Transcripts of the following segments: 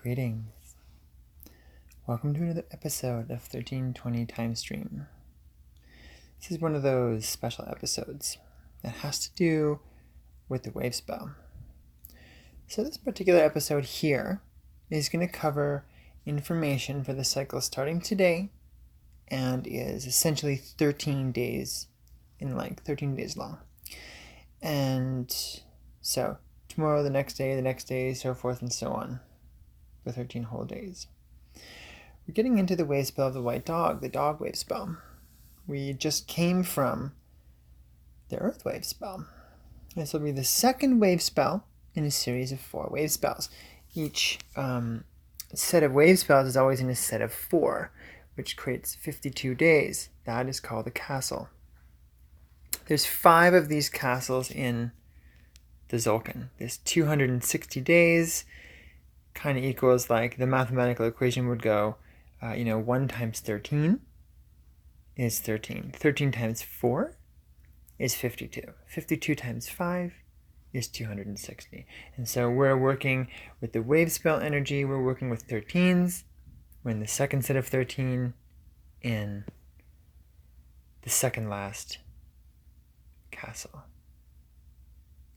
Greetings. Welcome to another episode of 1320 Time Stream. This is one of those special episodes that has to do with the Wavespell. So this particular episode here is going to cover information for the cycle starting today and is essentially 13 days in length, 13 days long. And so tomorrow, the next day, so forth and so on. For 13 whole days. We're getting into the Wavespell of the white dog, the dog Wavespell. We just came from the Earth Wavespell. This will be the second Wavespell in a series of 4 Wavespells. Each set of Wavespells is always in a set of 4, which creates 52 days. That is called a castle. There's 5 of these castles in the Tzolk'in. There's 260 days. Kind of equals, like, the mathematical equation would go, 1 times 13 is 13. 13 times 4 is 52. 52 times 5 is 260. And so we're working with the Wavespell energy. We're working with 13s. We're in the second set of 13 in the second last castle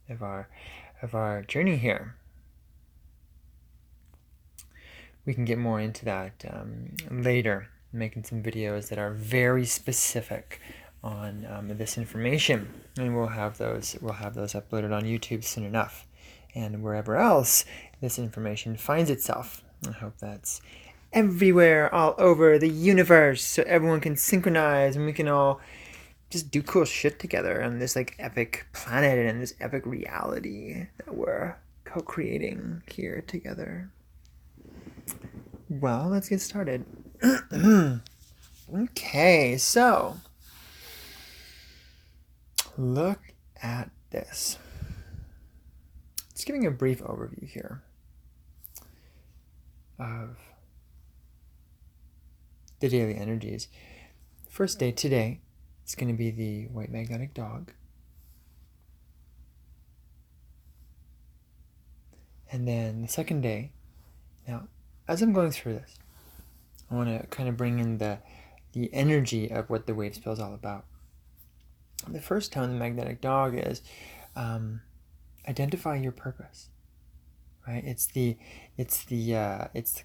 of our journey here. We can get more into that later, making some videos that are very specific on this information, and we'll have those uploaded on YouTube soon enough, and wherever else this information finds itself. I hope that's everywhere, all over the universe, so everyone can synchronize and we can all just do cool shit together on this epic planet and this epic reality that we're co-creating here together. Well, let's get started. Okay, so look at this. Just giving a brief overview here of the daily energies. First day today, it's going to be the white magnetic dog. And then the second day, now, as I'm going through this, I want to kind of bring in the energy of what the Wavespell is all about. The first tone, the magnetic dog, is identify your purpose. Right? It's the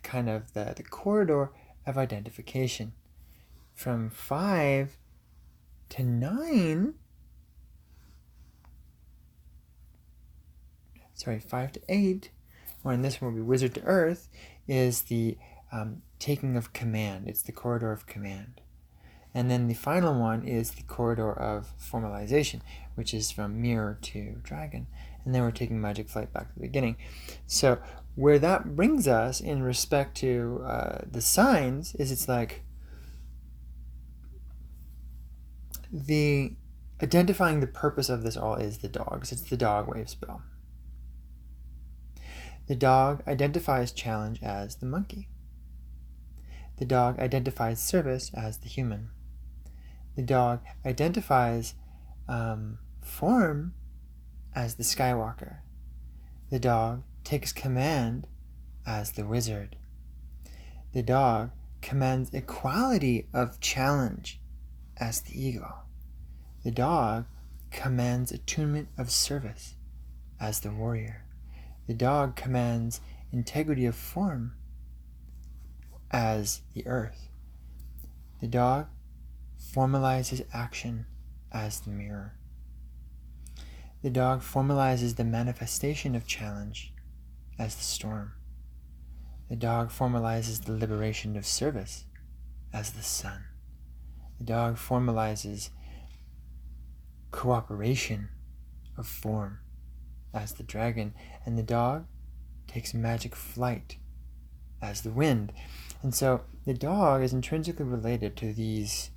kind of the corridor of identification. From 5 to 9. 5 to 8. Or in this one will be Wizard to Earth, is the taking of command. It's the corridor of command. And then the final one is the corridor of formalization, which is from Mirror to Dragon. And then we're taking Magic Flight back to the beginning. So where that brings us in respect to the signs is it's like the identifying the purpose of this all is the dogs. It's the dog Wavespell. The dog identifies challenge as the monkey. The dog identifies service as the human. The dog identifies form as the Skywalker. The dog takes command as the wizard. The dog commands equality of challenge as the eagle. The dog commands attunement of service as the warrior. The dog commands integrity of form as the earth. The dog formalizes action as the mirror. The dog formalizes the manifestation of challenge as the storm. The dog formalizes the liberation of service as the sun. The dog formalizes cooperation of form as the dragon, and the dog takes magic flight as the wind. And so the dog is intrinsically related to these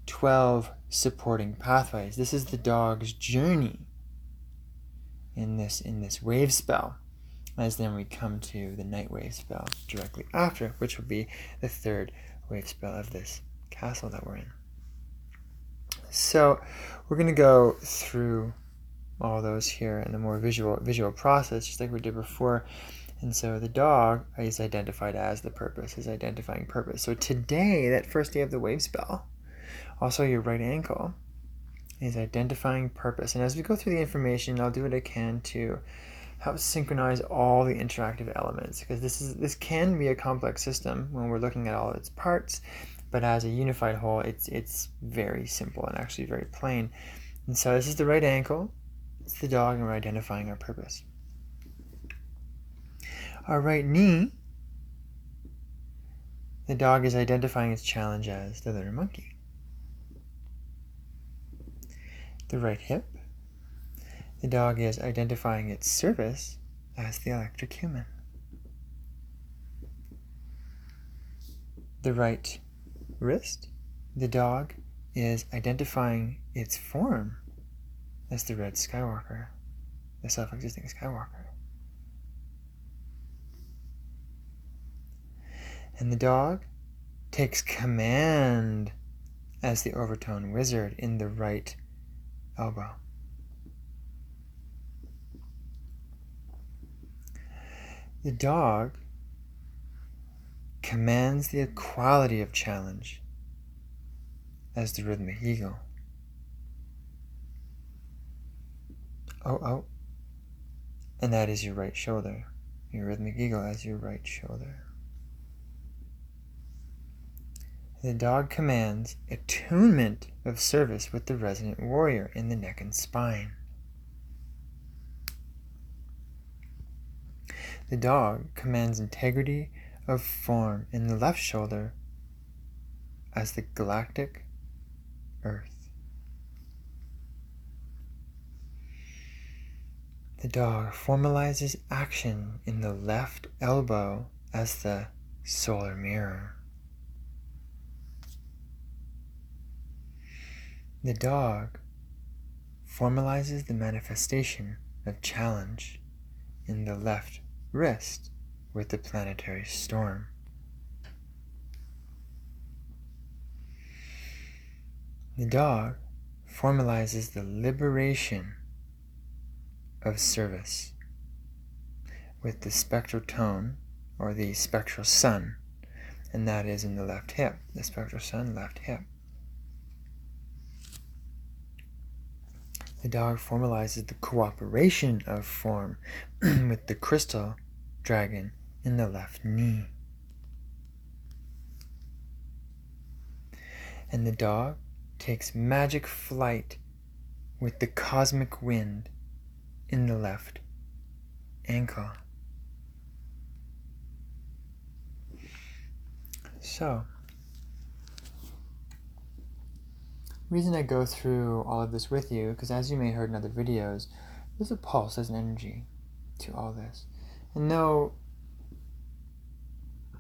12 supporting pathways. This is the dog's journey in this Wavespell, as then we come to the night Wavespell directly after, which will be the third Wavespell of this castle that we're in. So we're going to go through all those here in a more visual process, just like we did before. And so the dog is identified as the purpose, is identifying purpose. So today, that first day of the Wavespell, also your right ankle is identifying purpose. And as we go through the information, I'll do what I can to help synchronize all the interactive elements, because this can be a complex system when we're looking at all its parts, but as a unified whole, it's very simple and actually very plain. And so this is the right ankle, it's the dog, and we're identifying our purpose. Our right knee, the dog is identifying its challenge as the learner monkey. The right hip, the dog is identifying its service as the electric human. The right wrist, the dog is identifying its form as the red Skywalker, the self-existing Skywalker. And the dog takes command as the overtone wizard in the right elbow. The dog commands the equality of challenge as the rhythmic eagle. Oh. And that is your right shoulder. Your rhythmic eagle as your right shoulder. The dog commands attunement of service with the resonant warrior in the neck and spine. The dog commands integrity of form in the left shoulder as the galactic earth. The dog formalizes action in the left elbow as the solar mirror. The dog formalizes the manifestation of challenge in the left wrist with the planetary storm. The dog formalizes the liberation of service with the spectral tone, or the spectral sun, and that is in the left hip. The spectral sun, left hip. The dog formalizes the cooperation of form with the crystal dragon in the left knee. And the dog takes magic flight with the cosmic wind in the left ankle. So, the reason I go through all of this with you, because as you may have heard in other videos, there's a pulse, there's an energy to all this. And though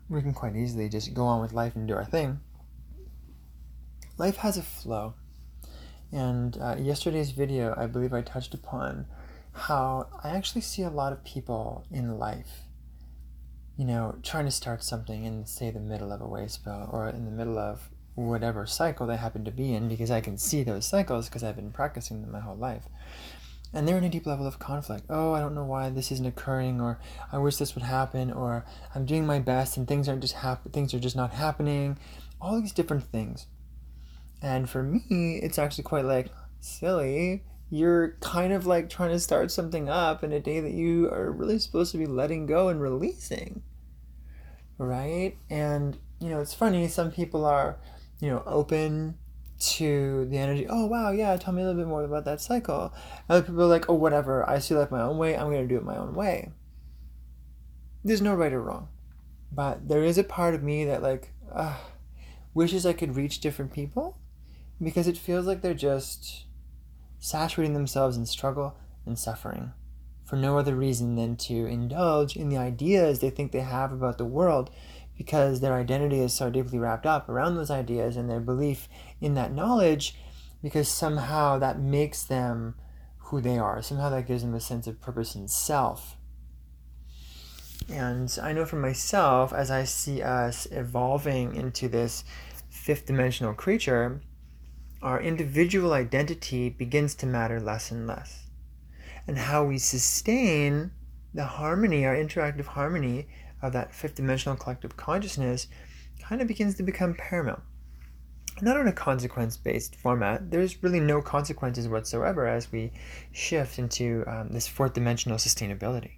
we can quite easily just go on with life and do our thing, life has a flow. And yesterday's video, I believe I touched upon how I actually see a lot of people in life, trying to start something in, say, the middle of a Wavespell, or in the middle of whatever cycle they happen to be in, because I can see those cycles because I've been practicing them my whole life. And they're in a deep level of conflict. Oh, I don't know why this isn't occurring, or I wish this would happen, or I'm doing my best and things are just not happening. All these different things. And for me, it's actually quite like, silly. You're kind of like trying to start something up in a day that you are really supposed to be letting go and releasing. Right? And, it's funny, some people are, open to the energy. Oh, wow, yeah, tell me a little bit more about that cycle. Other people are like, oh, whatever, I see life my own way, I'm going to do it my own way. There's no right or wrong. But there is a part of me that wishes I could reach different people, because it feels like they're just saturating themselves in struggle and suffering for no other reason than to indulge in the ideas they think they have about the world, because their identity is so deeply wrapped up around those ideas and their belief in that knowledge, because somehow that makes them who they are. Somehow that gives them a sense of purpose and self. And I know for myself, as I see us evolving into this fifth dimensional creature, our individual identity begins to matter less and less. and how we sustain the harmony, our interactive harmony of that fifth dimensional collective consciousness kind of begins to become paramount. Not in a consequence-based format. There's really no consequences whatsoever as we shift into this fourth dimensional sustainability.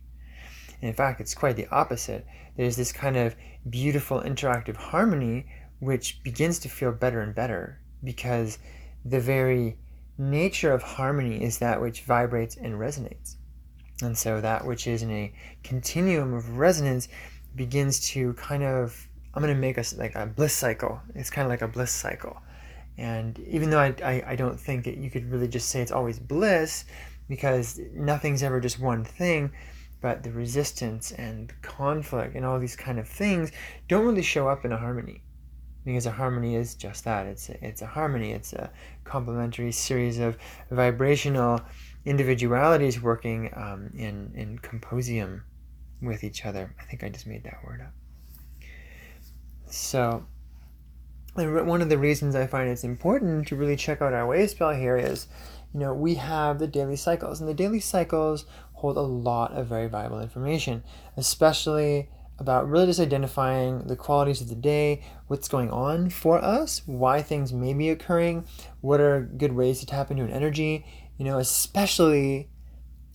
And in fact, it's quite the opposite. There's this kind of beautiful interactive harmony which begins to feel better and better, because the very nature of harmony is that which vibrates and resonates. And so that which is in a continuum of resonance begins to kind of, I'm going to make us like a bliss cycle. It's kind of like a bliss cycle. And even though I don't think that you could really just say it's always bliss, because nothing's ever just one thing, but the resistance and conflict and all these kind of things don't really show up in a harmony. Because a harmony is just that. It's a harmony. It's a complementary series of vibrational individualities working in composium with each other. I think I just made that word up. So one of the reasons I find it's important to really check out our Wavespell here is, we have the daily cycles, and the daily cycles hold a lot of very valuable information, especially about really just identifying the qualities of the day, what's going on for us, why things may be occurring, what are good ways to tap into an energy, especially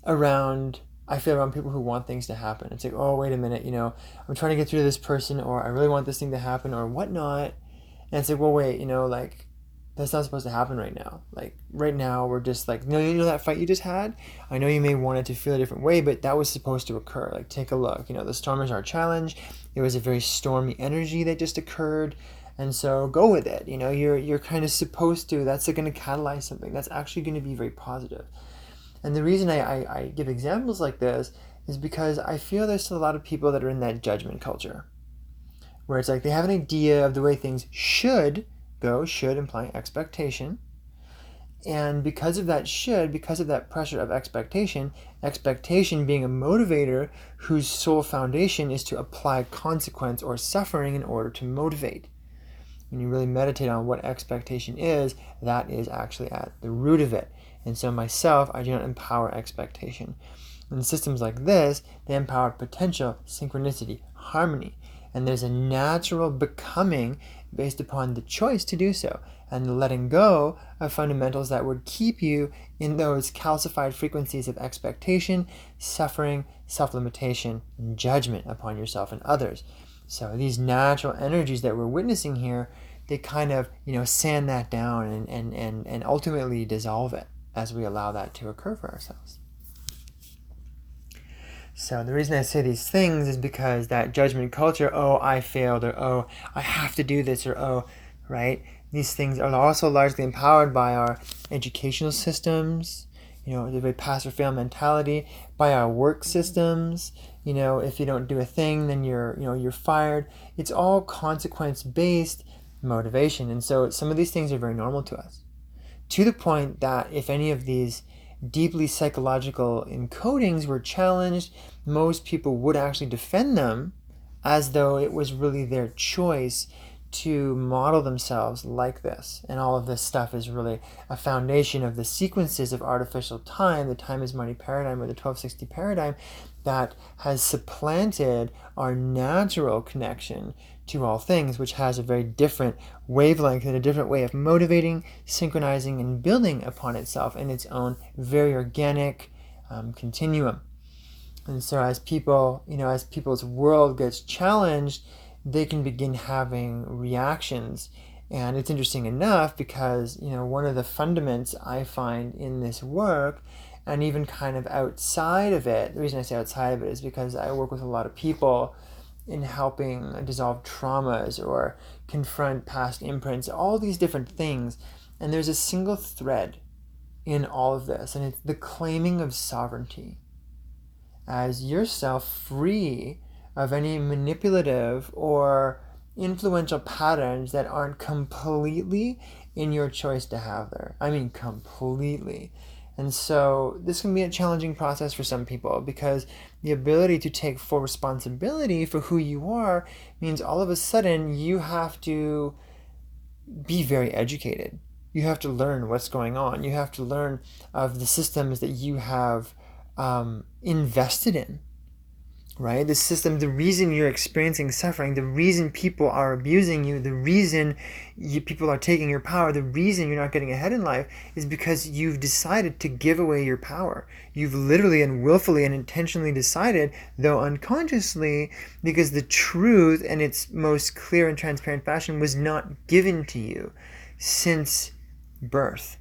around people who want things to happen. It's like, oh, wait a minute, I'm trying to get through to this person, or I really want this thing to happen, or whatnot. And it's like, well, wait, that's not supposed to happen right now. Like, right now, we're just like, that fight you just had? I know you may want it to feel a different way, but that was supposed to occur. Like, take a look. The storm is our challenge. It was a very stormy energy that just occurred. And so go with it. You're kind of supposed to. That's going to catalyze something. That's actually going to be very positive. And the reason I give examples like this is because I feel there's still a lot of people that are in that judgment culture, where it's like they have an idea of the way things should go, should implying expectation. And because of that pressure of expectation being a motivator whose sole foundation is to apply consequence or suffering in order to motivate. When you really meditate on what expectation is, that is actually at the root of it. And so myself, I do not empower expectation. And systems like this, they empower potential, synchronicity, harmony. And there's a natural becoming based upon the choice to do so, and the letting go of fundamentals that would keep you in those calcified frequencies of expectation, suffering, self-limitation, and judgment upon yourself and others. So these natural energies that we're witnessing here, they kind of, sand that down and ultimately dissolve it as we allow that to occur for ourselves. So the reason I say these things is because that judgment culture, oh, I failed, or oh, I have to do this, or oh, right? These things are also largely empowered by our educational systems, the very pass or fail mentality, by our work systems. If you don't do a thing, then you're fired. It's all consequence-based motivation. And so some of these things are very normal to us, to the point that if any of these deeply psychological encodings were challenged, most people would actually defend them as though it was really their choice to model themselves like this. And all of this stuff is really a foundation of the sequences of artificial time, the time is money paradigm, or the 1260 paradigm, that has supplanted our natural connection to all things, which has a very different wavelength and a different way of motivating, synchronizing, and building upon itself in its own very organic continuum. And so as people's world gets challenged, they can begin having reactions. And it's interesting enough because, one of the fundaments I find in this work, and even kind of outside of it, the reason I say outside of it is because I work with a lot of people in helping dissolve traumas or confront past imprints, all these different things. And there's a single thread in all of this, and it's the claiming of sovereignty as yourself free of any manipulative or influential patterns that aren't completely in your choice to have there. I mean, completely. And so this can be a challenging process for some people, because the ability to take full responsibility for who you are means all of a sudden you have to be very educated. You have to learn what's going on. You have to learn of the systems that you have invested in, right? The system, the reason you're experiencing suffering, the reason people are abusing you, the reason people are taking your power, the reason you're not getting ahead in life is because you've decided to give away your power. You've literally and willfully and intentionally decided, though unconsciously, because the truth in its most clear and transparent fashion was not given to you since birth.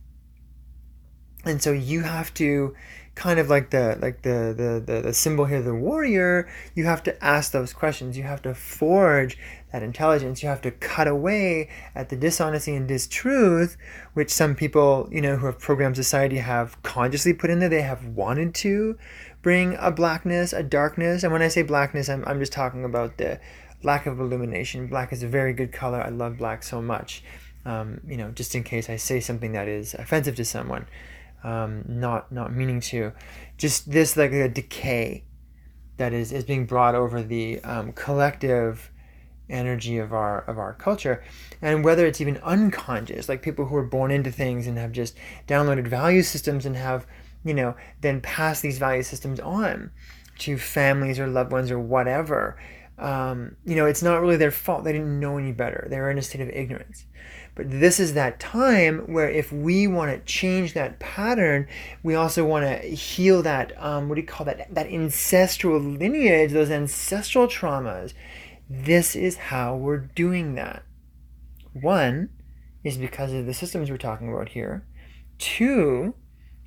And so you have to kind of like the symbol here, the warrior, you have to ask those questions. You have to forge that intelligence. You have to cut away at the dishonesty and distruth, which some people, who have programmed society have consciously put in there. They have wanted to bring a blackness, a darkness. And when I say blackness, I'm just talking about the lack of illumination. Black is a very good color. I love black so much. Just in case I say something that is offensive to someone. Not meaning to, just this like a decay that is being brought over the collective energy of our culture, and whether it's even unconscious, like people who are born into things and have just downloaded value systems and have then passed these value systems on to families or loved ones or whatever. It's not really their fault. They didn't know any better. They were in a state of ignorance. But this is that time where if we want to change that pattern, we also want to heal that, that ancestral lineage, those ancestral traumas. This is how we're doing that. One is because of the systems we're talking about here. Two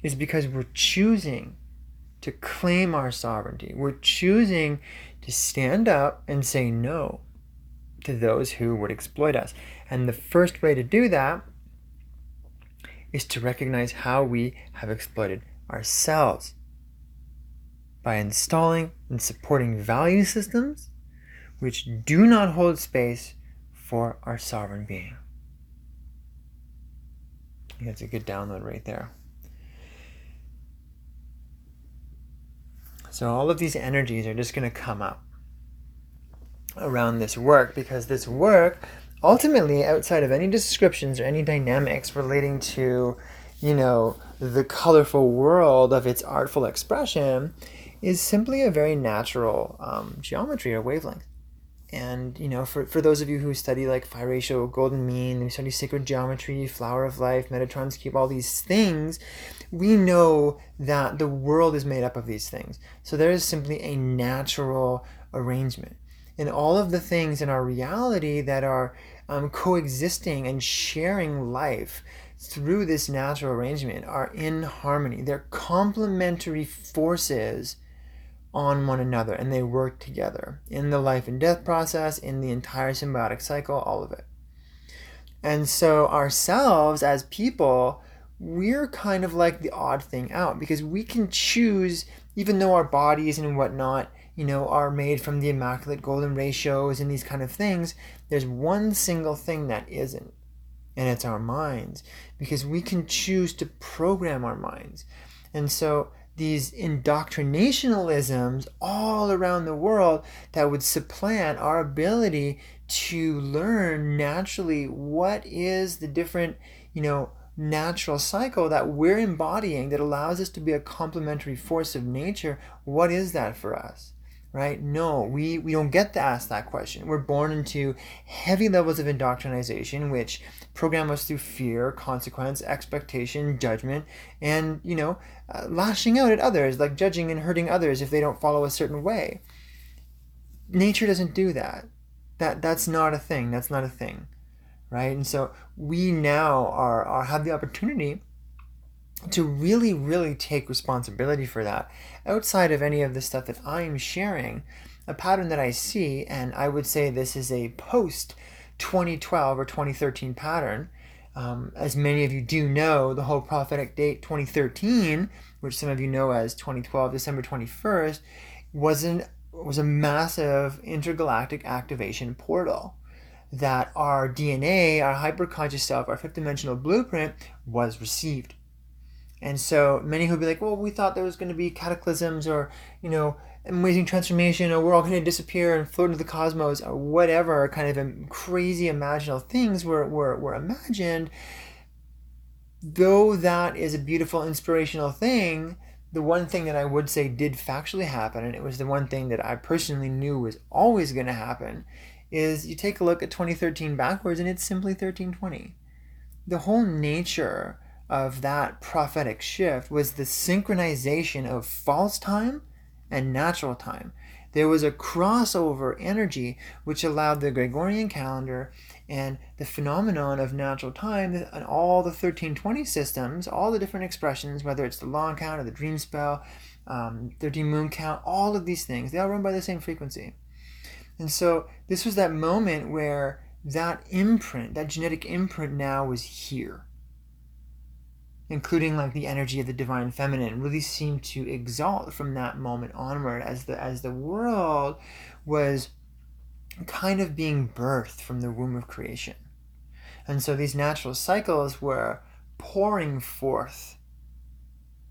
is because we're choosing to claim our sovereignty. We're choosing to stand up and say no to those who would exploit us. And the first way to do that is to recognize how we have exploited ourselves by installing and supporting value systems which do not hold space for our sovereign being. I think that's a good download right there. So all of these energies are just going to come up around this work, because this work ultimately, outside of any descriptions or any dynamics relating to the colorful world of its artful expression, is simply a very natural geometry or wavelength. And for those of you who study like phi ratio, golden mean, who study sacred geometry, flower of life, Metatron's cube, all these things, we know that the world is made up of these things. So there is simply a natural arrangement. And all of the things in our reality that are coexisting and sharing life through this natural arrangement are in harmony. They're complementary forces on one another, and they work together in the life and death process, in the entire symbiotic cycle, all of it. And so ourselves as people, we're kind of like the odd thing out, because we can choose, even though our bodies and whatnot are made from the immaculate golden ratios and these kind of things, there's one single thing that isn't, and it's our minds, because we can choose to program our minds. And so these indoctrinationalisms all around the world that would supplant our ability to learn naturally what is the different, natural cycle that we're embodying that allows us to be a complementary force of nature. What is that for us? Right? No, we don't get to ask that question. We're born into heavy levels of indoctrination, which program us through fear, consequence, expectation, judgment, and, lashing out at others, like judging and hurting others if they don't follow a certain way. Nature doesn't do that. That's not a thing. That's not a thing, right? And so we now have the opportunity to really, really take responsibility for that. Outside of any of the stuff that I'm sharing, a pattern that I see, and I would say this is a post-2012 or 2013 pattern. As many of you do know, the whole prophetic date 2013, which some of you know as 2012, December 21st, was a massive intergalactic activation portal that our DNA, our hyperconscious self, our fifth dimensional blueprint was received. And so many who'll be like, well, we thought there was going to be cataclysms or, amazing transformation, or we're all going to disappear and float into the cosmos, or whatever kind of crazy imaginal things were imagined. Though that is a beautiful, inspirational thing, the one thing that I would say did factually happen, and it was the one thing that I personally knew was always going to happen, is you take a look at 2013 backwards and it's simply 1320. The whole nature of that prophetic shift was the synchronization of false time and natural time. There was a crossover energy which allowed the Gregorian calendar and the phenomenon of natural time and all the 1320 systems, all the different expressions, whether it's the long count or the dream spell, 13 moon count, all of these things, they all run by the same frequency. And so this was that moment where that imprint, that genetic imprint now was here, including like the energy of the divine feminine, really seemed to exalt from that moment onward as the world was kind of being birthed from the womb of creation. And so these natural cycles were pouring forth.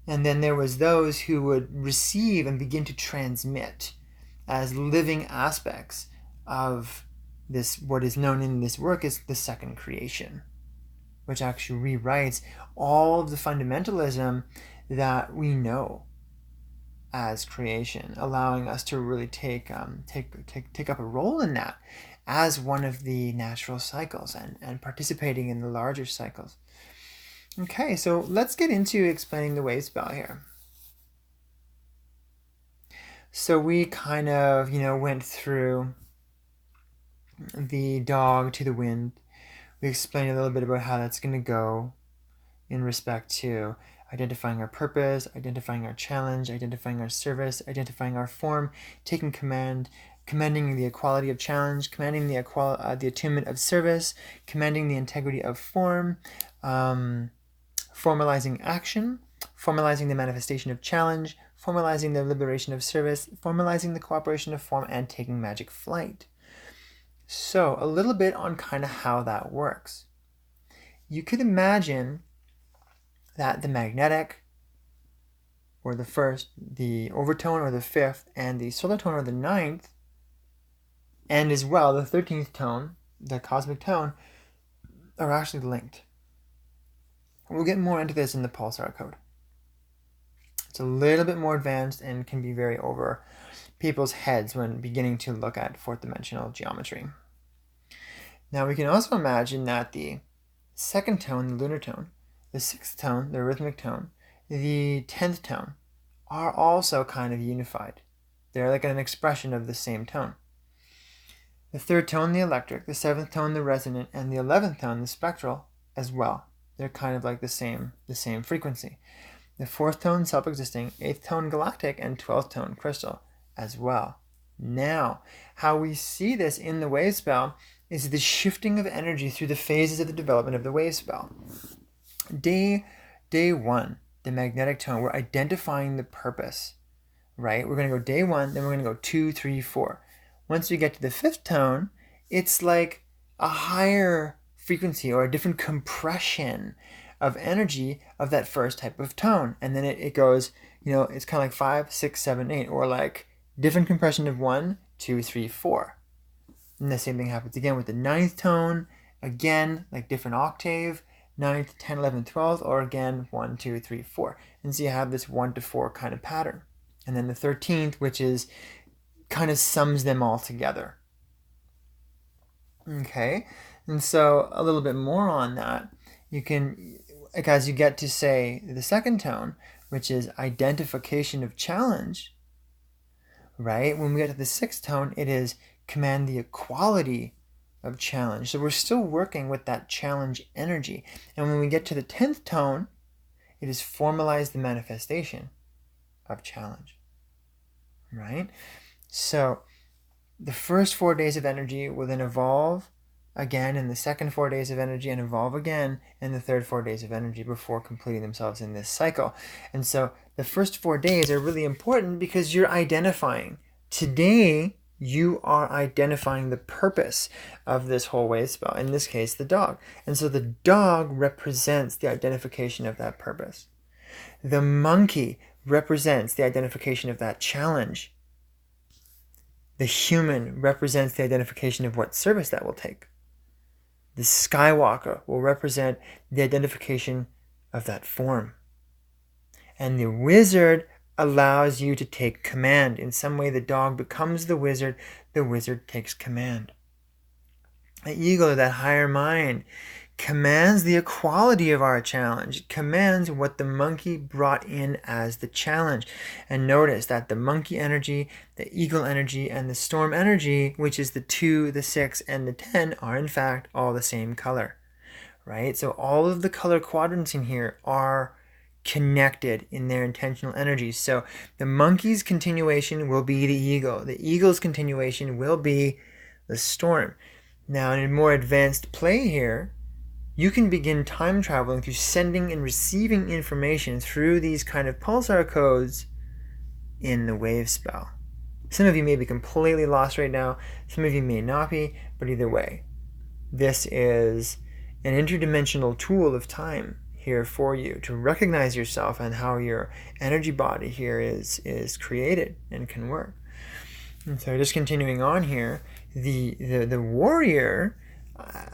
And then there was those who would receive and begin to transmit as living aspects of this, what is known in this work as the second creation, which actually rewrites all of the fundamentalism that we know as creation, allowing us to really take up a role in that as one of the natural cycles and participating in the larger cycles. Okay, so let's get into explaining the Wavespell here. So we kind of, went through the dog to the wind. We explained a little bit about how that's going to go in respect to identifying our purpose, identifying our challenge, identifying our service, identifying our form, taking command, commanding the equality of challenge, commanding the attunement of service, commanding the integrity of form, formalizing action, formalizing the manifestation of challenge, formalizing the liberation of service, formalizing the cooperation of form, and taking magic flight. So a little bit on kind of how that works. You could imagine that the magnetic, or the first, the overtone or the fifth, and the solar tone or the ninth, and as well the 13th tone, the cosmic tone, are actually linked. We'll get more into this in the pulsar code. It's a little bit more advanced and can be very over people's heads when beginning to look at fourth dimensional geometry. Now we can also imagine that the second tone, the lunar tone, the sixth tone, the rhythmic tone, the 10th tone are also kind of unified. They're like an expression of the same tone. The third tone, the electric, the seventh tone, the resonant, and the 11th tone, the spectral, as well. They're kind of like the same frequency. The fourth tone, self-existing, 8th tone, galactic, and 12th tone, crystal, as well. Now, how we see this in the Wavespell is the shifting of energy through the phases of the development of the Wavespell. Day one, the magnetic tone, we're identifying the purpose, right? We're going to go day one, then we're going to go 2, 3, 4. Once we get to the fifth tone, it's like a higher frequency or a different compression of energy of that first type of tone. And then it goes, it's kind of like 5, 6, 7, 8, or like different compression of 1, 2, 3, 4. And the same thing happens again with the ninth tone, again, like different octave, 9th, 10, 11, 12, or again, 1, 2, 3, 4. And so you have this 1 to 4 kind of pattern. And then the 13th, which is kind of sums them all together. Okay, and so a little bit more on that, you can, like as you get to say the second tone, which is identification of challenge, right? When we get to the sixth tone, it is command the equality of challenge. So we're still working with that challenge energy. And when we get to the 10th tone, it is formalize the manifestation of challenge, right? So the first 4 days of energy will then evolve again in the second 4 days of energy and evolve again in the third 4 days of energy before completing themselves in this cycle. And so the first 4 days are really important because you're identifying. Today, you are identifying the purpose of this whole Wavespell, in this case, the dog. And so the dog represents the identification of that purpose. The monkey represents the identification of that challenge. The human represents the identification of what service that will take. The Skywalker will represent the identification of that form. And the wizard allows you to take command. In some way, the dog becomes the wizard takes command. The ego, that higher mind, commands the equality of our challenge. It commands what the monkey brought in as the challenge. And notice that the monkey energy, the eagle energy, and the storm energy, which is the 2, the 6, and the 10, are in fact all the same color, right? So all of the color quadrants in here are connected in their intentional energies. So the monkey's continuation will be the eagle. The eagle's continuation will be the storm. Now, in a more advanced play here, you can begin time traveling through sending and receiving information through these kind of pulsar codes in the Wavespell. Some of you may be completely lost right now. Some of you may not be, but either way, this is an interdimensional tool of time here for you to recognize yourself and how your energy body here is created and can work. And so just continuing on here, the warrior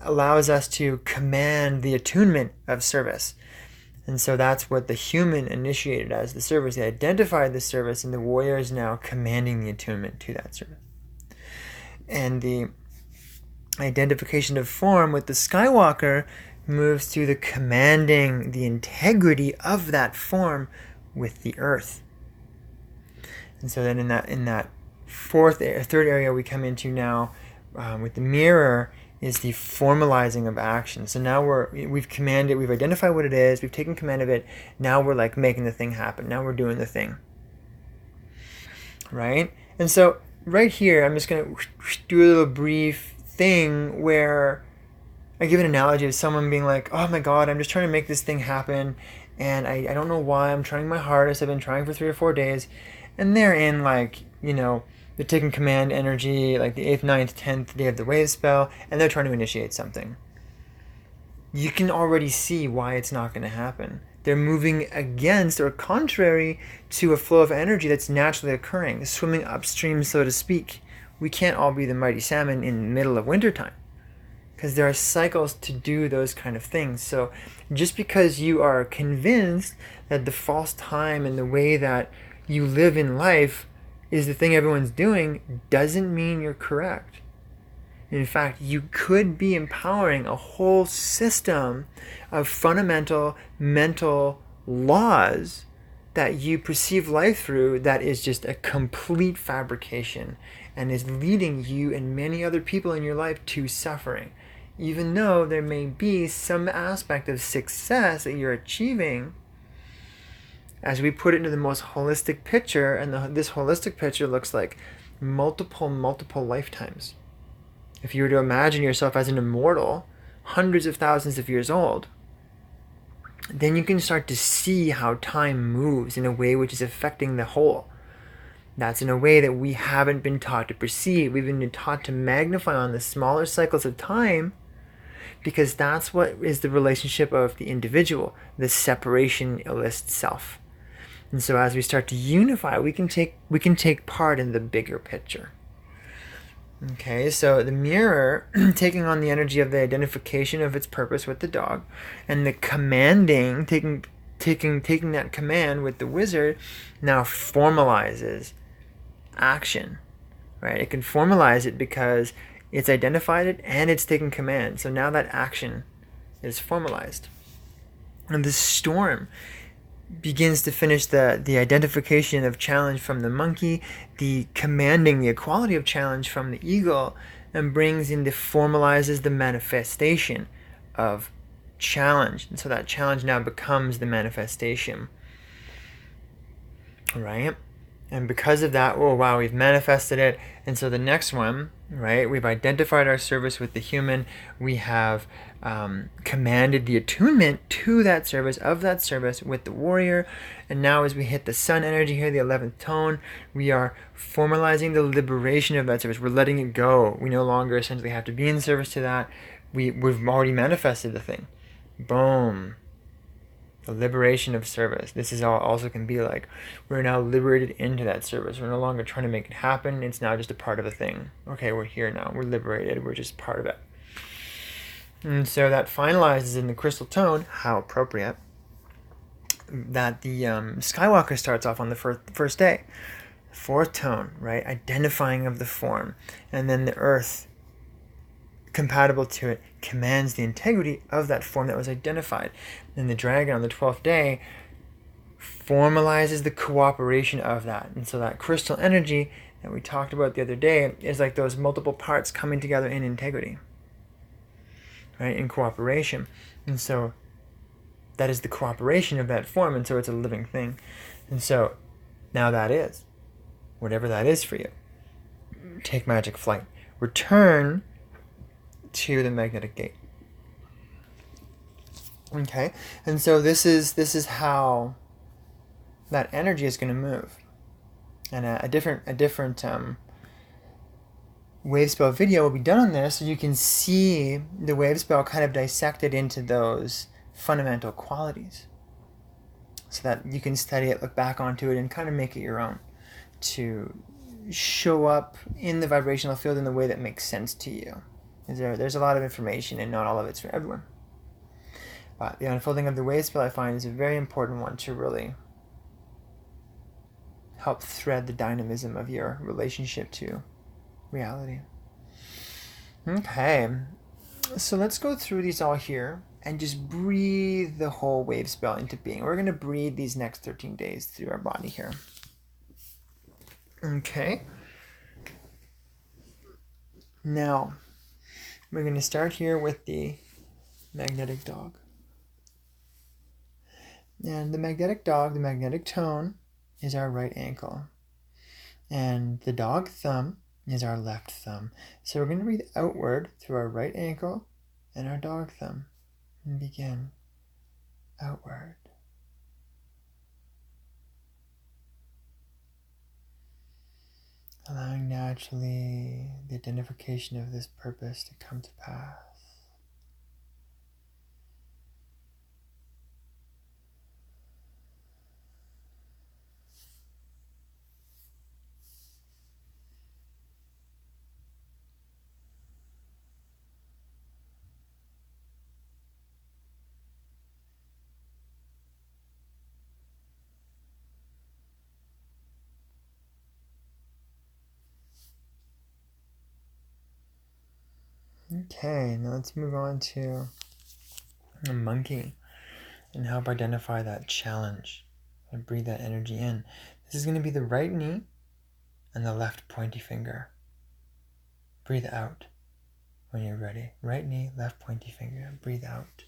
allows us to command the attunement of service. And so that's what the human initiated as the service. They identified the service, and the warrior is now commanding the attunement to that service. And the identification of form with the Skywalker moves to the commanding the integrity of that form with the earth. And so then in that third area we come into now with the mirror is the formalizing of action. So now we've commanded, we've identified what it is, we've taken command of it. Now we're like making the thing happen. Now we're doing the thing, right? And so right here, I'm just gonna do a little brief thing where I give an analogy of someone being like, oh my God, I'm just trying to make this thing happen, and I don't know why. I'm trying my hardest. I've been trying for 3 or 4 days, and they're in like, they're taking command energy, like the 8th, 9th, 10th day of the Wavespell, and they're trying to initiate something. You can already see why it's not going to happen. They're moving against or contrary to a flow of energy that's naturally occurring, swimming upstream, so to speak. We can't all be the mighty salmon in the middle of wintertime, because there are cycles to do those kind of things. So just because you are convinced that the false time and the way that you live in life is the thing everyone's doing doesn't mean you're correct. In fact, you could be empowering a whole system of fundamental mental laws that you perceive life through that is just a complete fabrication and is leading you and many other people in your life to suffering. Even though there may be some aspect of success that you're achieving, as we put it into the most holistic picture, and this holistic picture looks like multiple lifetimes. If you were to imagine yourself as an immortal, hundreds of thousands of years old, then you can start to see how time moves in a way which is affecting the whole. That's in a way that we haven't been taught to perceive. We've been taught to magnify on the smaller cycles of time, because that's what is the relationship of the individual, the separationist self. And so as we start to unify, we can take part in the bigger picture. Okay, so the mirror taking on the energy of the identification of its purpose with the dog, and the commanding, taking that command with the wizard, now formalizes action, right? It can formalize it because it's identified it and it's taken command. So now that action is formalized. And the storm begins to finish the identification of challenge from the monkey, the commanding the equality of challenge from the eagle, and formalizes the manifestation of challenge. And so that challenge now becomes the manifestation, right? And because of that, oh wow, we've manifested it. And so the next one, right, we've identified our service with the human. We have commanded the attunement to that service, with the warrior. And now as we hit the sun energy here, the 11th tone, we are formalizing the liberation of that service. We're letting it go. We no longer essentially have to be in service to that. We've already manifested the thing. Boom. The liberation of service. This is also can be like, we're now liberated into that service. We're no longer trying to make it happen. It's now just a part of a thing. Okay, we're here now. We're liberated. We're just part of it. And so that finalizes in the crystal tone, how appropriate, that the Skywalker starts off on the first day. Fourth tone, right? Identifying of the form. And then the earth, compatible to it, commands the integrity of that form that was identified. And the dragon on the 12th day formalizes the cooperation of that. And so that crystal energy that we talked about the other day is like those multiple parts coming together in integrity, right? In cooperation. And so that is the cooperation of that form, and so it's a living thing. And so now that is, whatever that is for you, take magic flight. Return to the magnetic gate. Okay? And so this is how that energy is going to move. And a different Wavespell video will be done on this, so you can see the Wavespell kind of dissected into those fundamental qualities, so that you can study it, look back onto it, and kind of make it your own, to show up in the vibrational field in the way that makes sense to you. There's a lot of information, and not all of it's for everyone. But the unfolding of the Wavespell, I find, is a very important one to really help thread the dynamism of your relationship to reality. Okay, so let's go through these all here and just breathe the whole Wavespell into being. We're going to breathe these next 13 days through our body here. Okay. Now, we're going to start here with the magnetic dog. And the magnetic dog, the magnetic tone, is our right ankle. And the dog thumb is our left thumb. So we're going to breathe outward through our right ankle and our dog thumb. And begin outward. Allowing naturally the identification of this purpose to come to pass. Okay, now let's move on to a monkey and help identify that challenge and breathe that energy in. This is going to be the right knee and the left pointy finger. Breathe out when you're ready. Right knee, left pointy finger. Breathe out.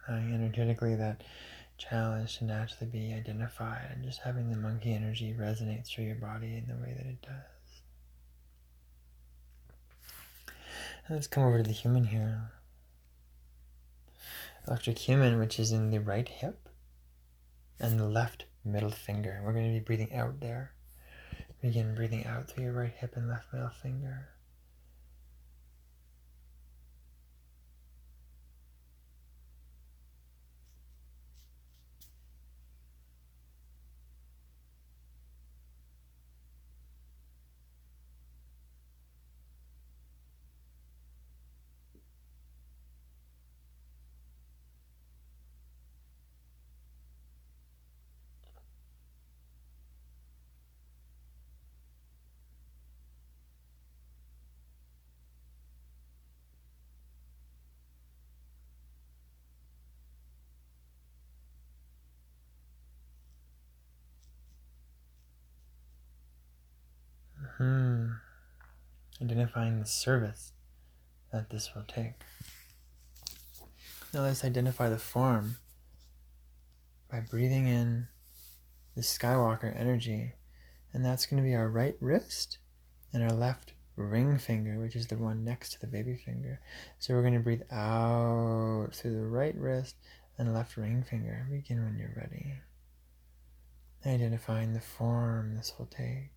Allowing energetically that challenge to naturally be identified, and just having the monkey energy resonate through your body in the way that it does. And let's come over to the human here. Electric human, which is in the right hip and the left middle finger. We're going to be breathing out there. Begin breathing out through your right hip and left middle finger. Identifying the service that this will take. Now let's identify the form by breathing in the Skywalker energy, and that's going to be our right wrist and our left ring finger, which is the one next to the baby finger. So we're going to breathe out through the right wrist and left ring finger. Begin when you're ready. Identifying the form this will take.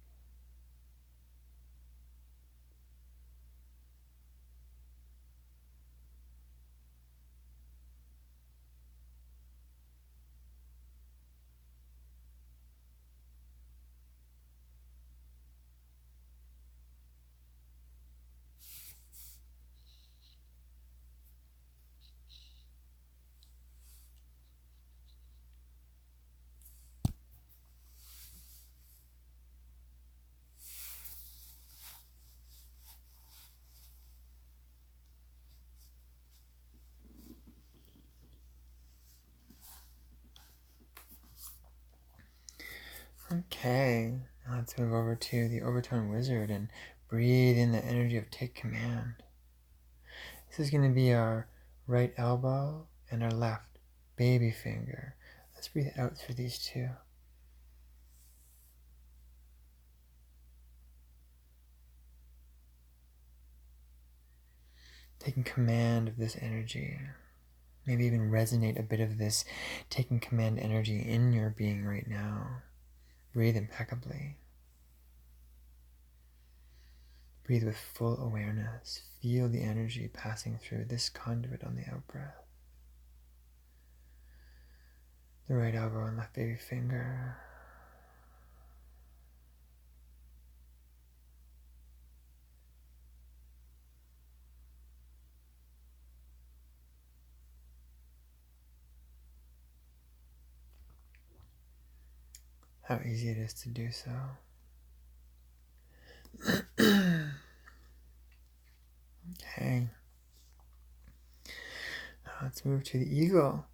Okay, now let's move over to the overtone wizard and breathe in the energy of take command. This is going to be our right elbow and our left baby finger. Let's breathe out through these two. Taking command of this energy. Maybe even resonate a bit of this taking command energy in your being right now. Breathe impeccably. Breathe with full awareness. Feel the energy passing through this conduit on the out-breath. The right elbow and left baby finger. How easy it is to do so. Okay. Now let's move to the eagle.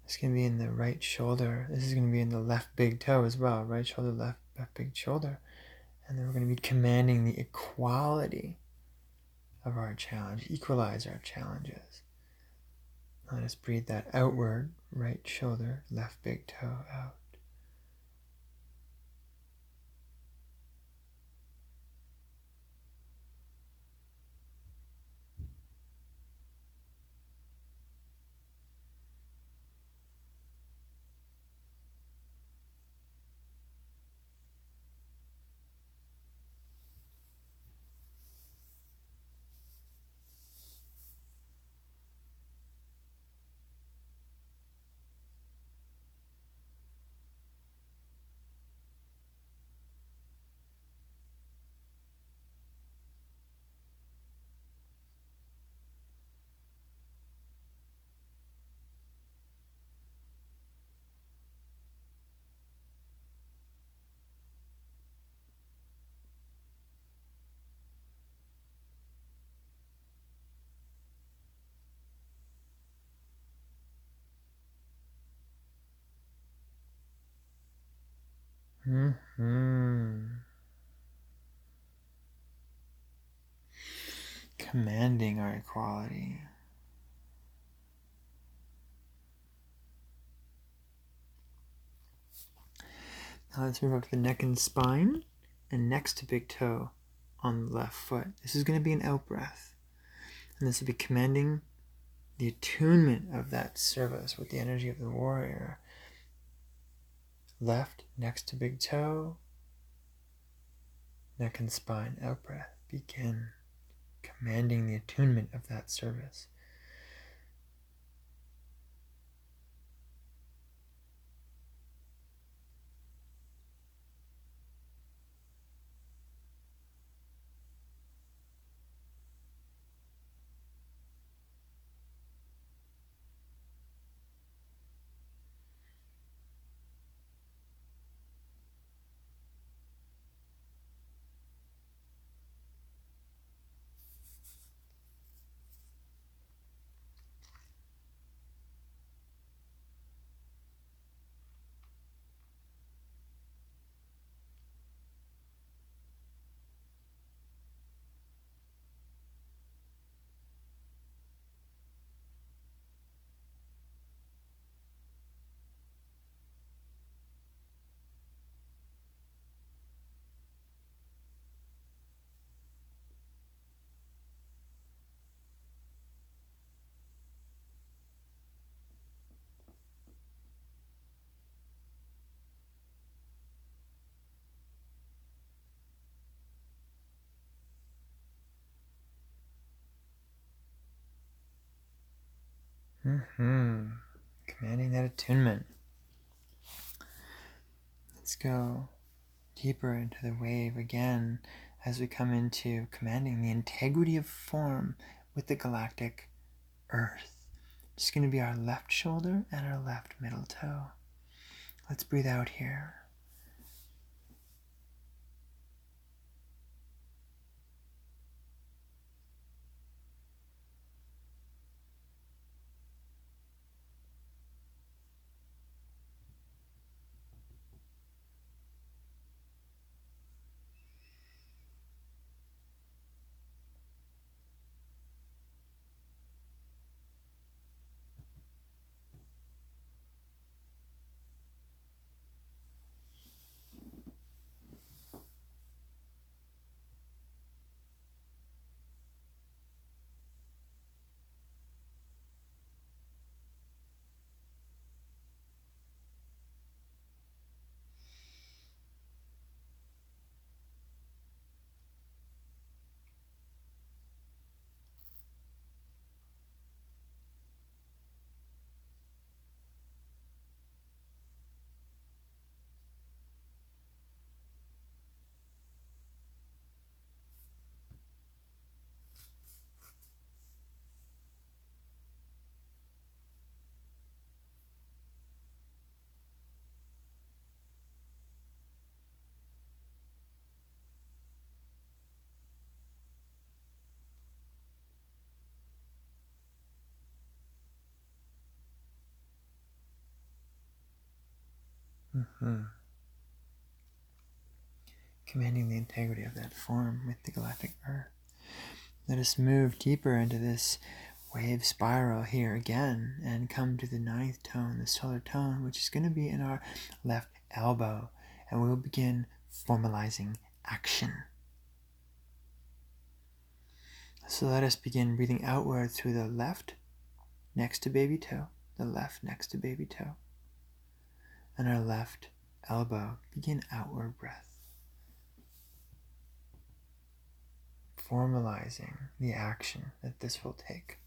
It's going to be in the right shoulder. This is going to be in the left big toe as well. Right shoulder, left big shoulder. And then we're going to be commanding the equality of our challenge. Equalize our challenges. Let us breathe that outward. Right shoulder, left big toe out. Commanding our equality. Now let's move up to the neck and spine, and next to big toe on the left foot. This is going to be an out breath, and this will be commanding the attunement of that service with the energy of the warrior. Left next to big toe, neck and spine, out breath. Begin commanding the attunement of that service. Commanding that attunement. Let's go deeper into the wave again as we come into commanding the integrity of form with the galactic earth. It's going to be our left shoulder and our left middle toe. Let's breathe out here. Commanding the integrity of that form with the galactic earth. Let us move deeper into this wave spiral here again and come to the 9th tone, the solar tone, which is going to be in our left elbow, and we'll begin formalizing action. So let us begin breathing outward through the left next to baby toe, the left next to baby toe, and our left elbow. Begin outward breath, formalizing the action that this will take.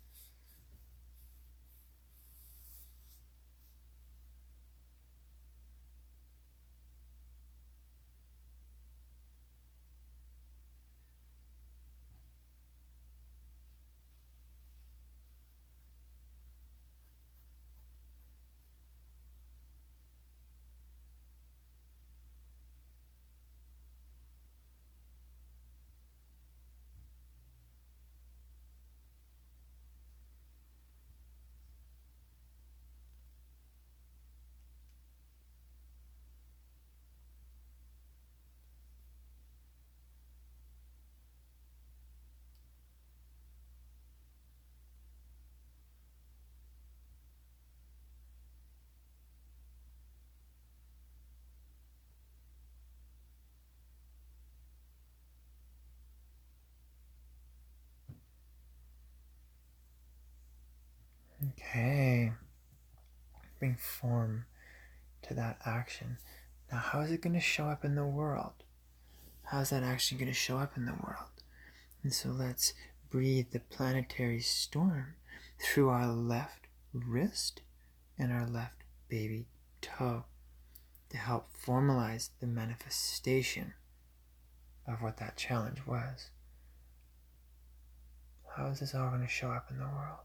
Okay, bring form to that action. Now, how is it going to show up in the world? How is that action going to show up in the world? And so let's breathe the planetary storm through our left wrist and our left baby toe to help formalize the manifestation of what that challenge was. How is this all going to show up in the world?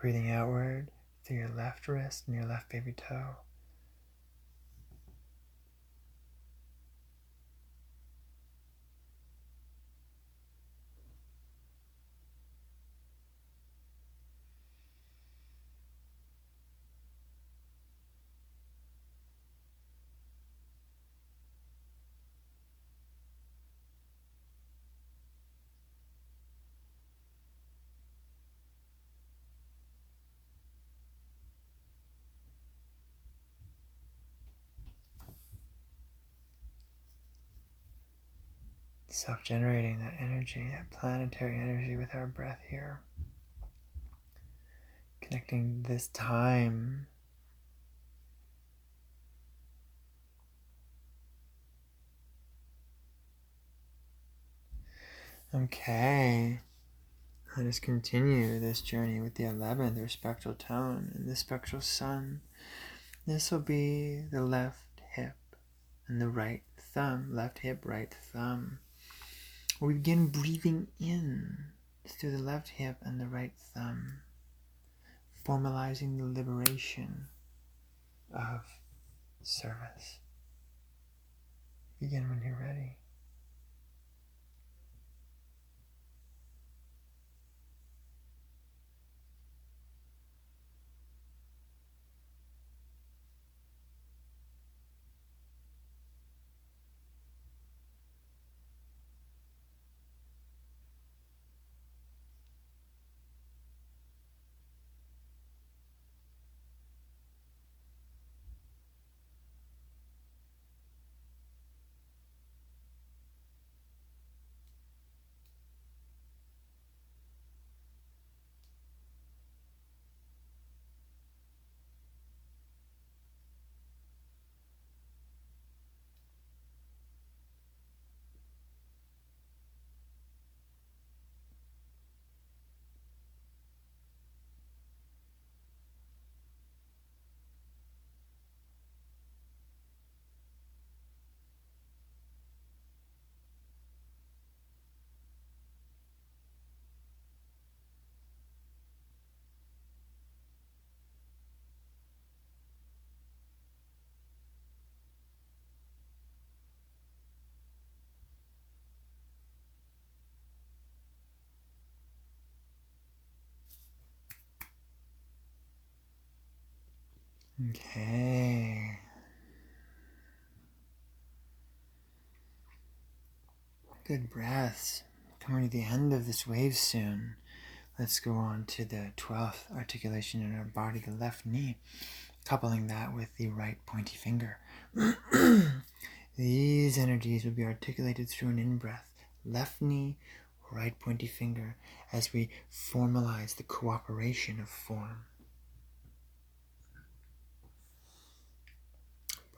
Breathing outward through your left wrist and your left baby toe. Self-generating that energy, that planetary energy with our breath here. Connecting this time Okay. Let us continue this journey with the 11th, or spectral tone, and the spectral sun. This will be the left hip and the right thumb. Left hip, right thumb. We begin breathing in through the left hip and the right thumb, formalizing the liberation of service. Begin when you're ready. Okay. Good breaths. Coming to the end of this wave soon. Let's go on to the 12th articulation in our body, the left knee, coupling that with the right pointy finger. These energies will be articulated through an in-breath. Left knee, right pointy finger, as we formalize the cooperation of form.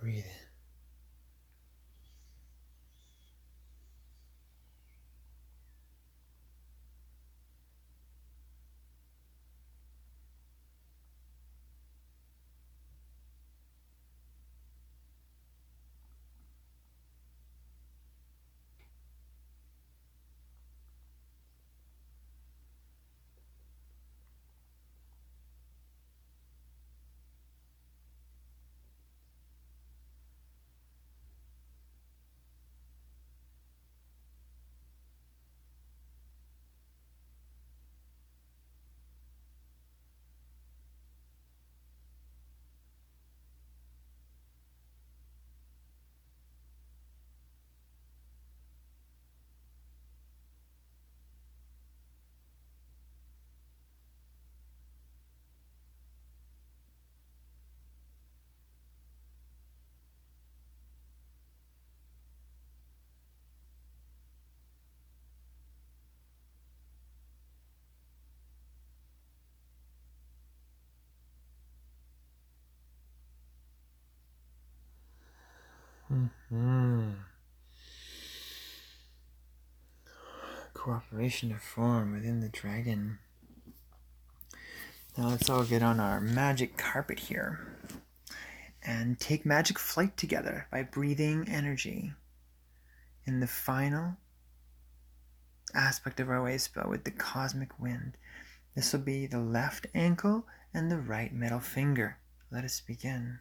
Breathe in. Cooperation of form within the dragon. Now let's all get on our magic carpet here and take magic flight together by breathing energy in the final aspect of our Wavespell with the cosmic wind. This will be the left ankle and the right middle finger. Let us begin.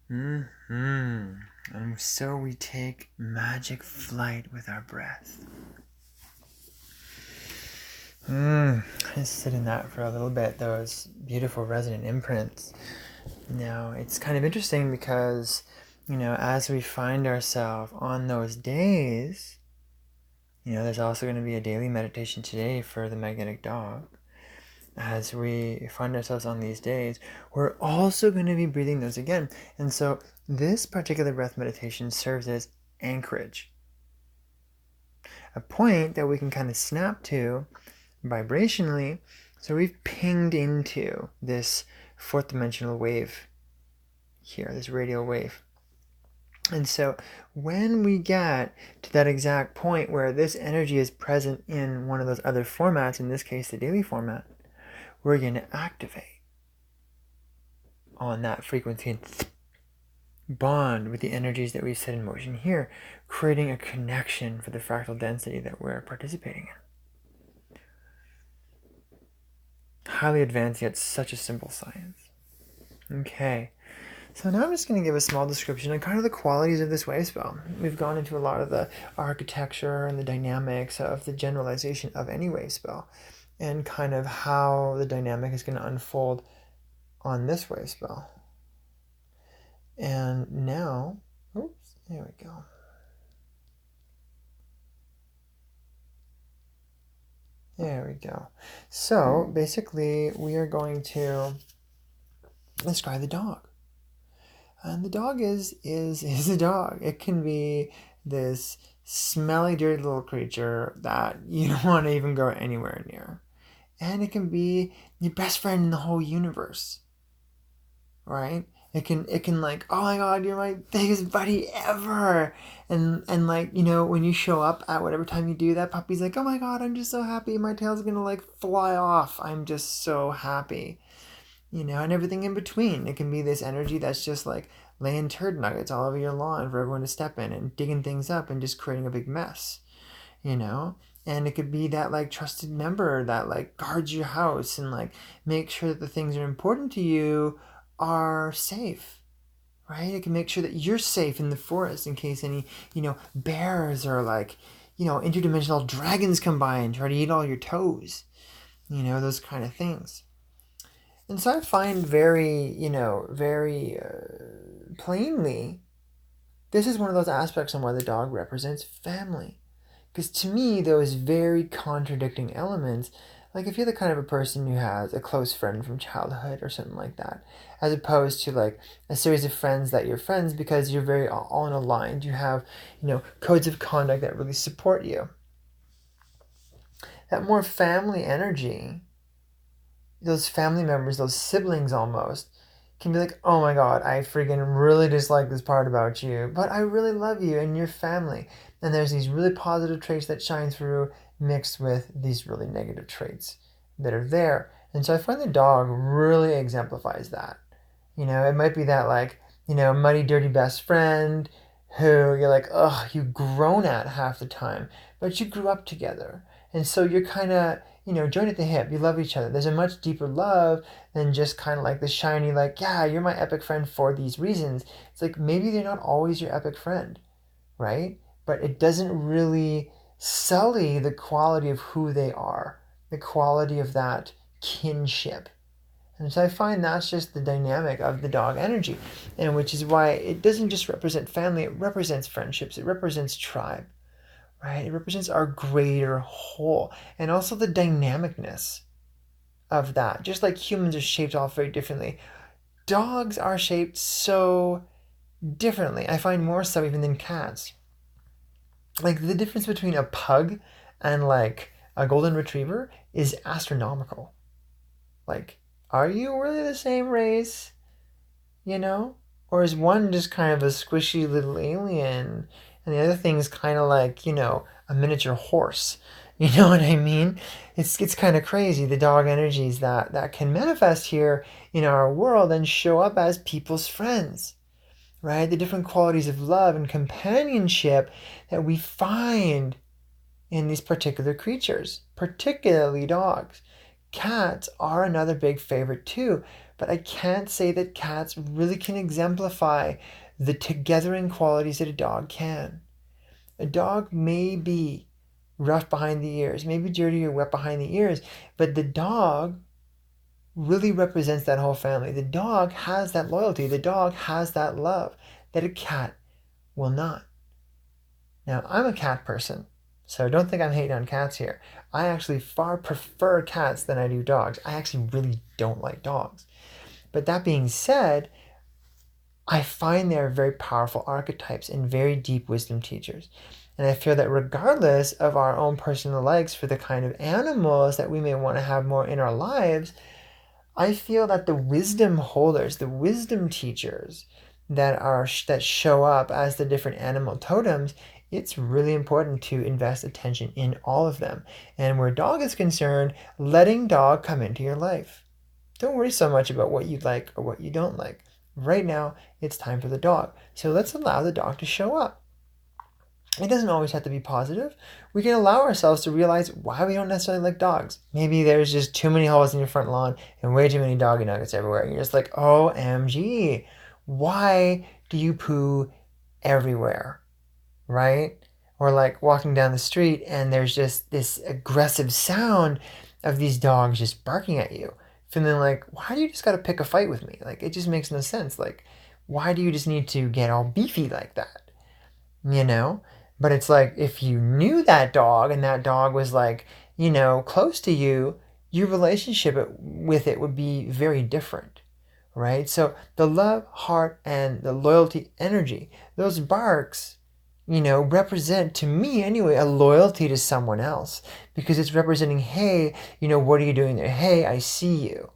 And so we take magic flight with our breath. Just sit in that for a little bit, those beautiful resonant imprints. Now, it's kind of interesting because, as we find ourselves on those days, there's also going to be a daily meditation today for the magnetic dog. As we find ourselves on these days, we're also going to be breathing those again. And so this particular breath meditation serves as anchorage, a point that we can kind of snap to vibrationally. So we've pinged into this fourth dimensional wave here, this radial wave. And so when we get to that exact point where this energy is present in one of those other formats, in this case the daily format, we're going to activate on that frequency and bond with the energies that we've set in motion here, creating a connection for the fractal density that we're participating in. Highly advanced, yet such a simple science. Okay, so now I'm just going to give a small description on kind of the qualities of this Wavespell. We've gone into a lot of the architecture and the dynamics of the generalization of any Wavespell, and kind of how the dynamic is going to unfold on this Wavespell. And now, oops, there we go. There we go. So basically, we are going to describe the dog. And the dog is a dog. It can be this smelly, dirty little creature that you don't want to even go anywhere near. And it can be your best friend in the whole universe, right? It can like, oh my God, you're my biggest buddy ever. And like, when you show up at whatever time you do that, puppy's like, oh my God, I'm just so happy. My tail's going to like fly off. I'm just so happy. And everything in between. It can be this energy that's just like laying turd nuggets all over your lawn for everyone to step in and digging things up and just creating a big mess, And it could be that like trusted member that like guards your house and like makes sure that the things that are important to you are safe, right? It can make sure that you're safe in the forest in case any, bears or like, interdimensional dragons come by and try to eat all your toes, those kind of things. And so I find very plainly, this is one of those aspects on why the dog represents family. Because to me, those very contradicting elements, like if you're the kind of a person who has a close friend from childhood or something like that, as opposed to like a series of friends that you're friends because you're very all aligned, you have, codes of conduct that really support you. That more family energy, those family members, those siblings almost, can be like, oh my God, I freaking really dislike this part about you, but I really love you and your family. And there's these really positive traits that shine through mixed with these really negative traits that are there. And so I find the dog really exemplifies that. It might be that like, muddy, dirty best friend who you're like, ugh, you've grown at half the time, but you grew up together. And so you're kind of, joined at the hip. You love each other. There's a much deeper love than just kind of like the shiny, like, yeah, you're my epic friend for these reasons. It's like maybe they're not always your epic friend, right? But it doesn't really sully the quality of who they are, the quality of that kinship. And so I find that's just the dynamic of the dog energy, and which is why it doesn't just represent family, it represents friendships, it represents tribe, right? It represents our greater whole, and also the dynamicness of that. Just like humans are shaped all very differently, dogs are shaped so differently. I find more so even than cats. Like the difference between a pug and like a golden retriever is astronomical. Like, are you really the same race? Or is one just kind of a squishy little alien and the other thing's kind of like, a miniature horse? You know what I mean? It's kind of crazy, the dog energies that can manifest here in our world and show up as people's friends, right? The different qualities of love and companionship that we find in these particular creatures, particularly dogs. Cats are another big favorite too, but I can't say that cats really can exemplify the togethering qualities that a dog can. A dog may be rough behind the ears, maybe dirty or wet behind the ears, but the dog really represents that whole family. The dog has that loyalty. The dog has that love that a cat will not. Now, I'm a cat person, so don't think I'm hating on cats here. I actually far prefer cats than I do dogs. I actually really don't like dogs. But that being said, I find they're very powerful archetypes and very deep wisdom teachers. And I feel that regardless of our own personal likes for the kind of animals that we may want to have more in our lives, I feel that the wisdom holders, the wisdom teachers that show up as the different animal totems, it's really important to invest attention in all of them. And where dog is concerned, letting dog come into your life. Don't worry so much about what you like or what you don't like. Right now, it's time for the dog. So let's allow the dog to show up. It doesn't always have to be positive. We can allow ourselves to realize why we don't necessarily like dogs. Maybe there's just too many holes in your front lawn and way too many doggy nuggets everywhere. You're just like, OMG, why do you poo everywhere? Right? Or like walking down the street and there's just this aggressive sound of these dogs just barking at you. Feeling like, why do you just gotta pick a fight with me? Like, it just makes no sense. Like, why do you just need to get all beefy like that? You know? But it's like, if you knew that dog and that dog was like, close to you, your relationship with it would be very different, right? So the love, heart, and the loyalty energy, those barks, represent, to me anyway, a loyalty to someone else, because it's representing, hey, what are you doing there? Hey, I see you.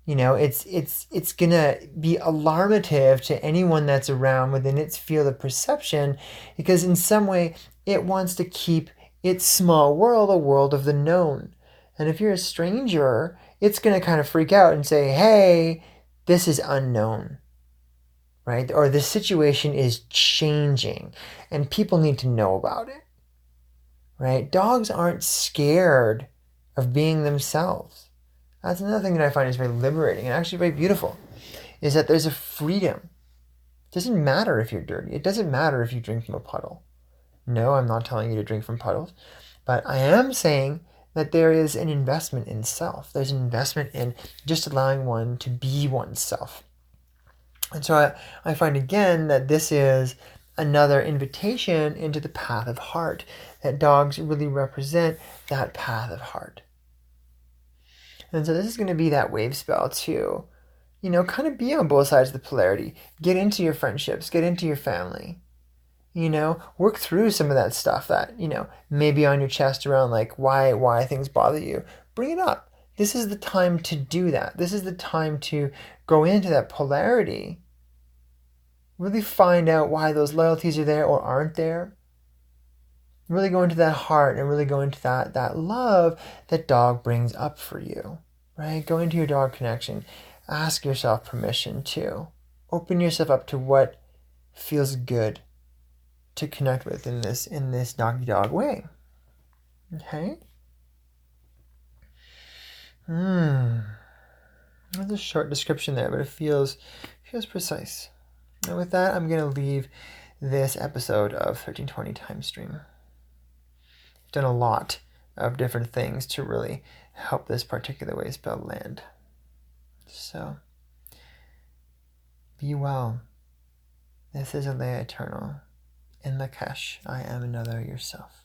It's gonna be alarmative to anyone that's around within its field of perception, because in some way it wants to keep its small world a world of the known. And if you're a stranger, it's gonna kind of freak out and say, hey, this is unknown, right? Or the situation is changing and people need to know about it, right? Dogs aren't scared of being themselves. That's another thing that I find is very liberating and actually very beautiful, is that there's a freedom. It doesn't matter if you're dirty. It doesn't matter if you drink from a puddle. No, I'm not telling you to drink from puddles, but I am saying that there is an investment in self. There's an investment in just allowing one to be oneself. And so I find again that this is another invitation into the path of heart, that dogs really represent that path of heart. And so this is going to be that Wavespell too. Kind of be on both sides of the polarity. Get into your friendships, get into your family. Work through some of that stuff that, maybe on your chest around like why things bother you. Bring it up. This is the time to do that. This is the time to go into that polarity. Really find out why those loyalties are there or aren't there. Really go into that heart and really go into that love that dog brings up for you, right? Go into your dog connection. Ask yourself permission to open yourself up to what feels good to connect with in this doggy dog way. Okay? That's a short description there, but it feels precise. And with that, I'm gonna leave this episode of 1320 Time Stream. Done a lot of different things to really help this particular Wavespell land. So, be well. This is Alea Eternal. In Lakesh, I am another yourself.